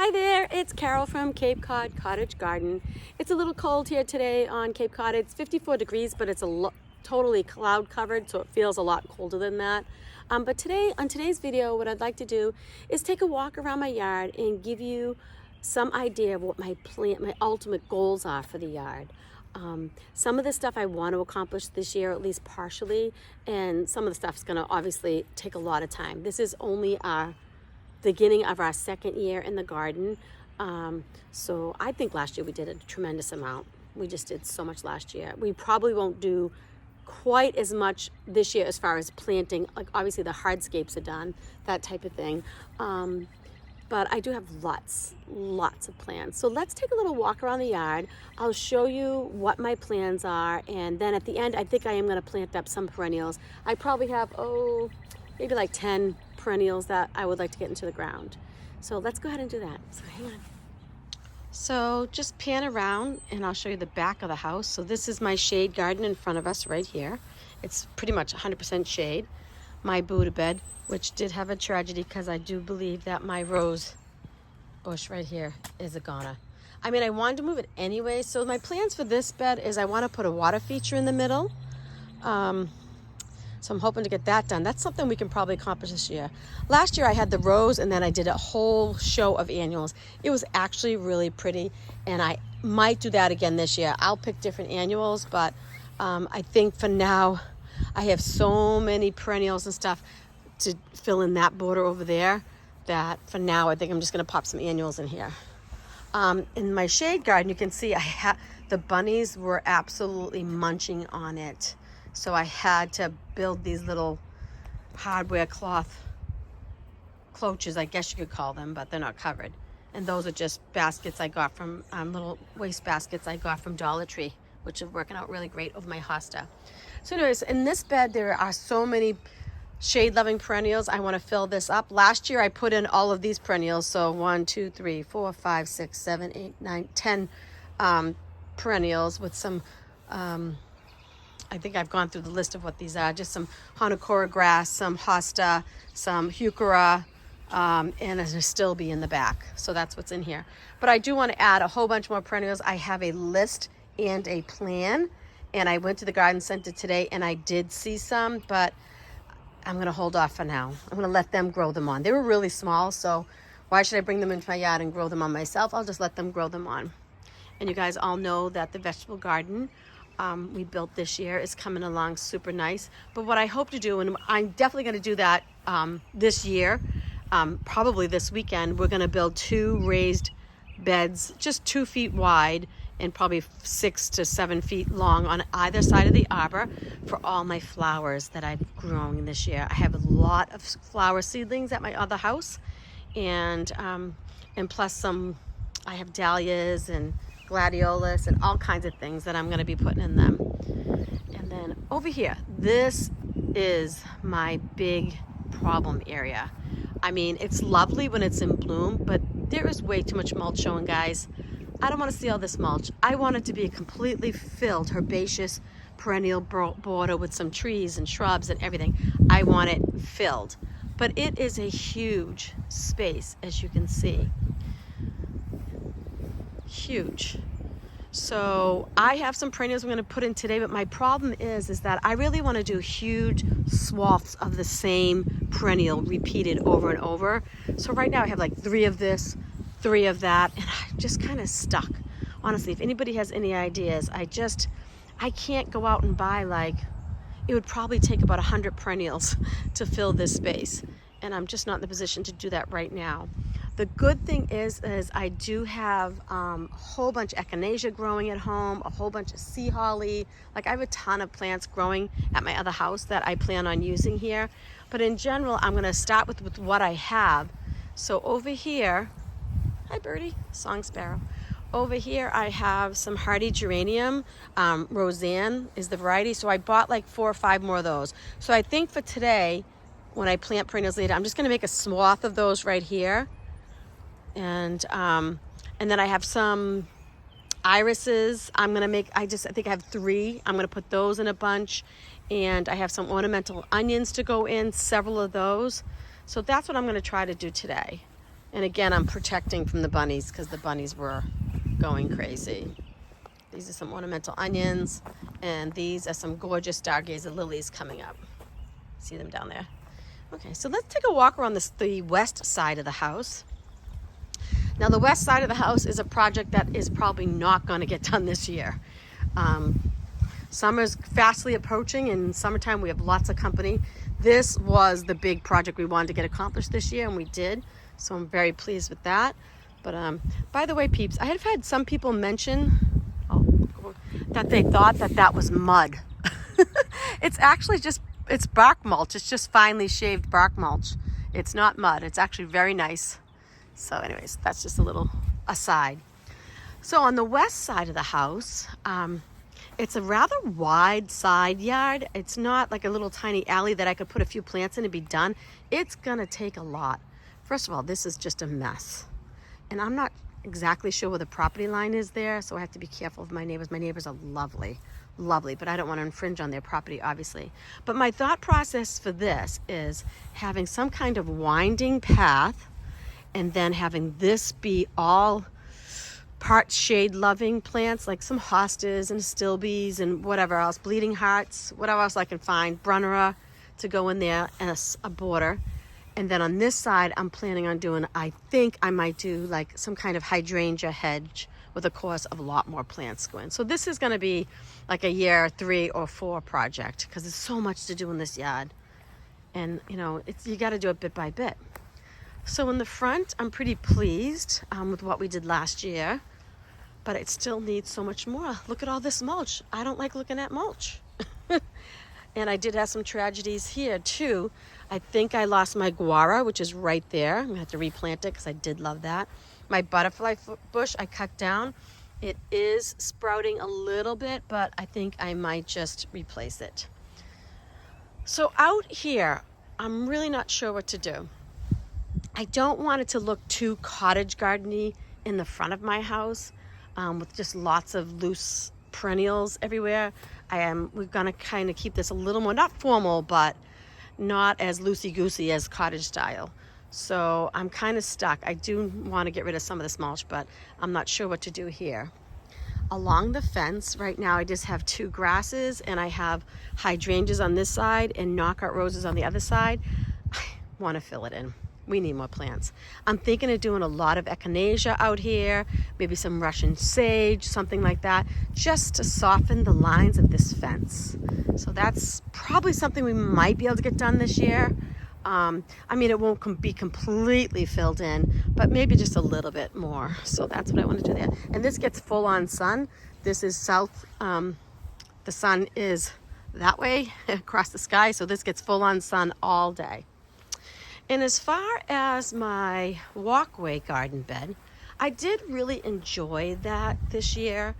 Hi there, it's Carol from Cape Cod Cottage Garden. It's a little cold here today on Cape Cod. It's 54 degrees, but it's totally cloud covered, so it feels a lot colder than that. But today, on today's video, what I'd like to do is take a walk around my yard and give you some idea of what my ultimate goals are for the yard. Some of the stuff I want to accomplish this year, at least partially, and some of the stuff's gonna obviously take a lot of time. This is only our beginning of our second year in the garden. So I think last year we did a tremendous amount. We just did so much last year. We probably won't do quite as much this year as far as planting. Like obviously the hardscapes are done, that type of thing. But I do have lots of plans. So let's take a little walk around the yard. I'll show you what my plans are. And then at the end, I think I am gonna plant up some perennials. I probably have, maybe like 10 perennials that I would like to get into the ground. So let's go ahead and do that. So hang on. So just pan around and I'll show you the back of the house. So this is my shade garden in front of us right here. It's pretty much 100% shade. My Buddha bed, which did have a tragedy because I do believe that my rose bush right here is a goner. I mean, I wanted to move it anyway. So my plans for this bed is I want to put a water feature in the middle. So I'm hoping to get that done. That's something we can probably accomplish this year. Last year I had the rose and then I did a whole show of annuals. It was actually really pretty and I might do that again this year. I'll pick different annuals, but I think for now I have so many perennials and stuff to fill in that border over there that for now I think I'm just gonna pop some annuals in here. In my shade garden, you can see the bunnies were absolutely munching on it. So I had to build these little hardware cloth cloches, I guess you could call them, but they're not covered. And those are just baskets I got from, little waste baskets I got from Dollar Tree, which are working out really great over my hosta. So anyways, in this bed, there are so many shade-loving perennials. I want to fill this up. Last year, I put in all of these perennials. So 1, 2, 3, 4, 5, 6, 7, 8, 9, 10 perennials with some, I think I've gone through the list of what these are. Just some Hanakura grass, some hosta, some heuchera, and a stilbe in the back. So that's what's in here. But I do want to add a whole bunch more perennials. I have a list and a plan. And I went to the garden center today and I did see some, but I'm going to hold off for now. I'm going to let them grow them on. They were really small, so why should I bring them into my yard and grow them on myself? I'll just let them grow them on. And you guys all know that the vegetable garden we built this year is coming along super nice. But what I hope to do, and I'm definitely going to do that this year, probably this weekend, we're going to build 2 raised beds, just 2 feet wide and probably 6 to 7 feet long on either side of the arbor for all my flowers that I've grown this year. I have a lot of flower seedlings at my other house, and plus some, I have dahlias and gladiolus and all kinds of things that I'm going to be putting in them. And then over here, this is my big problem area. I mean, it's lovely when it's in bloom, but there is way too much mulch showing, guys. I don't want to see all this mulch. I want it to be a completely filled herbaceous perennial border with some trees and shrubs and everything. I want it filled, but it is a huge space, as you can see. Huge. So I have some perennials I'm going to put in today, but my problem is that I really want to do huge swaths of the same perennial repeated over and over. So right now I have like 3 of this, 3 of that, and I'm just kind of stuck. Honestly, if anybody has any ideas, I can't go out and buy it would probably take about 100 perennials to fill this space, and I'm just not in the position to do that right now. The good thing is I do have a whole bunch of echinacea growing at home, a whole bunch of sea holly. Like I have a ton of plants growing at my other house that I plan on using here. But in general, I'm going to start with what I have. So over here, hi birdie, song sparrow. Over here I have some hardy geranium. Roseanne is the variety. So I bought like 4 or 5 more of those. So I think for today, when I plant perennials later, I'm just going to make a swath of those right here. And then I have some irises. I think I have 3. I'm going to put those in a bunch. And I have some ornamental onions to go in, several of those. So that's what I'm going to try to do today. And again, I'm protecting from the bunnies because the bunnies were going crazy. These are some ornamental onions, and these are some gorgeous stargazer lilies coming up. See them down there? Okay, so let's take a walk around the west side of the house. Now, the west side of the house is a project that is probably not going to get done this year. Summer's fastly approaching, and summertime we have lots of company. This was the big project we wanted to get accomplished this year, and we did. So I'm very pleased with that. But by the way, peeps, I have had some people mention that they thought that was mud. It's actually it's bark mulch. It's just finely shaved bark mulch. It's not mud. It's actually very nice. So anyways, that's just a little aside. So on the west side of the house, it's a rather wide side yard. It's not like a little tiny alley that I could put a few plants in and be done. It's gonna take a lot. First of all, this is just a mess. And I'm not exactly sure where the property line is there, so I have to be careful of my neighbors. My neighbors are lovely, but I don't want to infringe on their property, obviously. But my thought process for this is having some kind of winding path, and then having this be all part shade-loving plants, like some hostas and stilbes and whatever else, bleeding hearts, whatever else I can find, brunnera to go in there, and a border. And then on this side, I'm planning on doing, I think I might do like some kind of hydrangea hedge with, of course, a lot more plants going. So this is going to be like a year 3 or 4 project, because there's so much to do in this yard. And, you know, you got to do it bit by bit. So in the front, I'm pretty pleased with what we did last year, but it still needs so much more. Look at all this mulch. I don't like looking at mulch. And I did have some tragedies here too. I think I lost my guara, which is right there. I'm gonna have to replant it because I did love that. My butterfly bush I cut down. It is sprouting a little bit, but I think I might just replace it. So out here, I'm really not sure what to do. I don't want it to look too cottage garden-y in the front of my house, with just lots of loose perennials everywhere. We're gonna kind of keep this a little more, not formal, but not as loosey-goosey as cottage style. So I'm kind of stuck. I do want to get rid of some of this mulch, but I'm not sure what to do here. Along the fence right now, I just have 2 grasses, and I have hydrangeas on this side and knockout roses on the other side. I want to fill it in. We need more plants. I'm thinking of doing a lot of echinacea out here, maybe some Russian sage, something like that, just to soften the lines of this fence. So that's probably something we might be able to get done this year. I mean, it won't be completely filled in, but maybe just a little bit more. So that's what I want to do there. And this gets full on sun. This is south. The sun is that way across the sky. So this gets full on sun all day. And as far as my walkway garden bed, I did really enjoy that this year.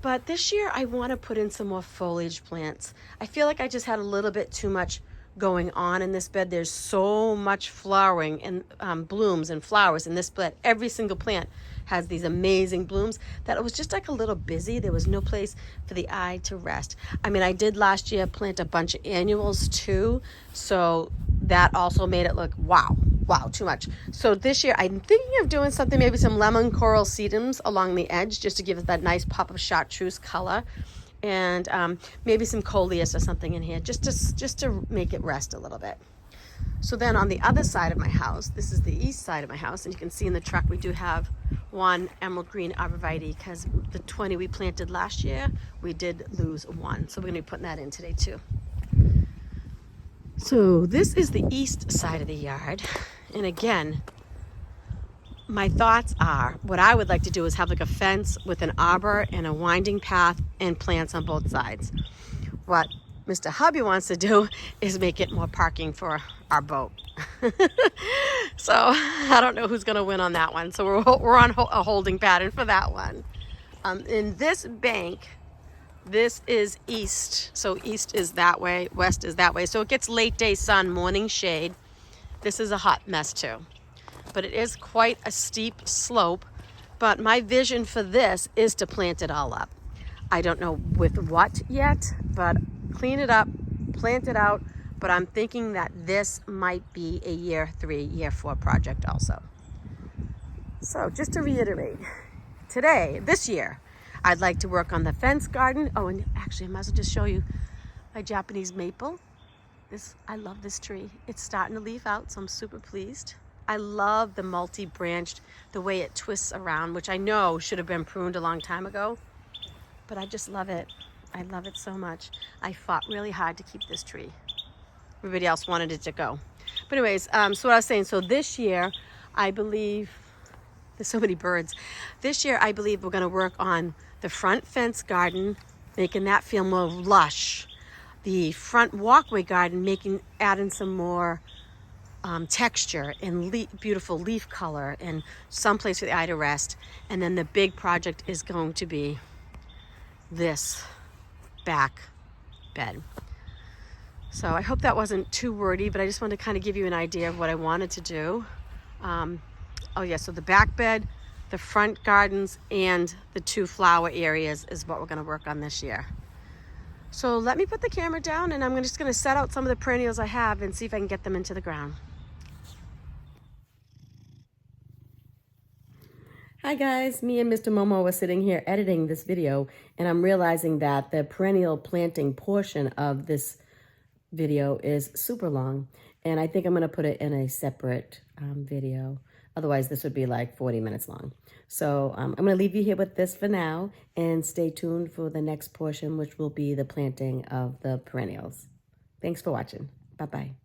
But this year I want to put in some more foliage plants. I feel like I just had a little bit too much going on in this bed. There's so much flowering and blooms and flowers in this bed. Every single plant has these amazing blooms that it was just like a little busy. There was no place for the eye to rest. I mean, I did last year plant a bunch of annuals too, so that also made it look wow, too much. So this year I'm thinking of doing something, maybe some lemon coral sedums along the edge, just to give it that nice pop of chartreuse color, and maybe some coleus or something in here, just to make it rest a little bit. So then on the other side of my house, this is the east side of my house, and you can see in the truck we do have one emerald green arborvitae, because the 20 we planted last year, we did lose 1. So we're gonna be putting that in today too. So this is the east side of the yard. And again, my thoughts are, what I would like to do is have like a fence with an arbor and a winding path and plants on both sides. What Mr. Hubby wants to do is make it more parking for our boat. So I don't know who's going to win on that one. So we're on a holding pattern for that one. In this bank, this is east. So east is that way, west is that way. So it gets late day sun, morning shade. This is a hot mess too. But it is quite a steep slope. But my vision for this is to plant it all up. I don't know with what yet, but clean it up, plant it out, but I'm thinking that this might be a year 3, year 4 project also. So just to reiterate, this year, I'd like to work on the fence garden. Oh, and actually I might as well just show you my Japanese maple. I love this tree. It's starting to leaf out, so I'm super pleased. I love the multi-branched, the way it twists around, which I know should have been pruned a long time ago, but I just love it. I love it so much. I fought really hard to keep this tree. Everybody else wanted it to go. But anyways, so what I was saying, so this year, I believe, there's so many birds. This year, I believe we're gonna work on the front fence garden, making that feel more lush. The front walkway garden, adding some more texture and beautiful leaf color and someplace for the eye to rest. And then the big project is going to be this back bed. So I hope that wasn't too wordy, but I just wanted to kind of give you an idea of what I wanted to do. Oh yeah, so the back bed, the front gardens, and the 2 flower areas is what we're gonna work on this year. So let me put the camera down, and I'm just gonna set out some of the perennials I have and see if I can get them into the ground. Hi guys, me and Mr. Momo were sitting here editing this video, and I'm realizing that the perennial planting portion of this video is super long, and I think I'm gonna put it in a separate video. Otherwise, this would be like 40 minutes long. So I'm gonna leave you here with this for now, and stay tuned for the next portion, which will be the planting of the perennials. Thanks for watching. Bye-bye.